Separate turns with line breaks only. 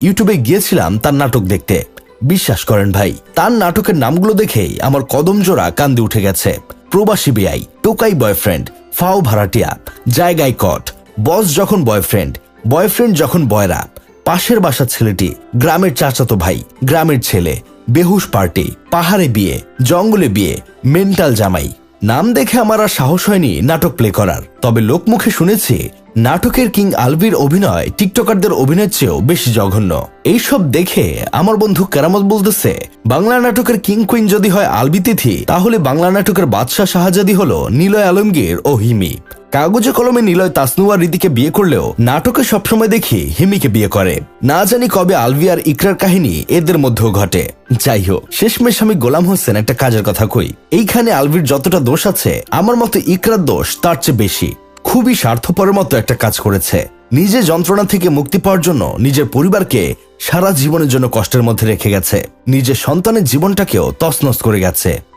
ইউটিউবে গিয়েছিলাম তার নাটক দেখতে। বিশ্বাস করেন ভাই, তার নাটকের নামগুলো দেখেই আমার কদম জোড়া কান্দে উঠে গেছে। প্রবাসী বিআই, টোকাই বয়ফ্রেন্ড, ফাও ভাড়াটিয়া, জায়গায় কট, বস যখন বয়ফ্রেন্ড, বয়ফ্রেন্ড যখন বয়রা, পাশের বাসার ছেলেটি, গ্রামের চাচাতো ভাই, গ্রামের ছেলে, বেহুশ পার্টি, পাহাড়ে বিয়ে, জঙ্গলে বিয়ে, মেন্টাল জামাই। নাম দেখে আমার আর সাহস হয়নি নাটক প্লে করার। তবে লোকমুখে শুনেছি নাটকের কিং আলভির অভিনয় টিকটকারদের অভিনয়ের চেয়েও বেশি জঘন্য। এইসব দেখে আমার বন্ধু কেরামত বলতেছে, বাংলা নাটকের কিং কুইন যদি হয় আলবি তিথি, তাহলে বাংলা নাটকের বাদশাহ শাহজাদি হলো নিলয় আলমগীর ও হিমি। কাগজে কলমে নিলয় তাসনুয়া রীতিকে বিয়ে করলেও নাটকে সবসময় দেখি হিমিকে বিয়ে করে। না জানি কবে আলভি আর ইকরার কাহিনী এদের মধ্যেও ঘটে। যাই হোক, শেষমেশ আমি গোলাম হোসেন একটা কাজের কথা কই। এইখানে আলভির যতটা দোষ আছে, আমার মতো ইকরার দোষ তার চেয়ে বেশি। খুবই স্বার্থপরের মতো একটা কাজ করেছে। নিজে যন্ত্রণা থেকে মুক্তি পাওয়ার জন্য নিজের পরিবারকে সারা জীবনের জন্য কষ্টের মধ্যে রেখে গেছে, নিজের সন্তানের জীবনটাকেও তছনছ করে গেছে।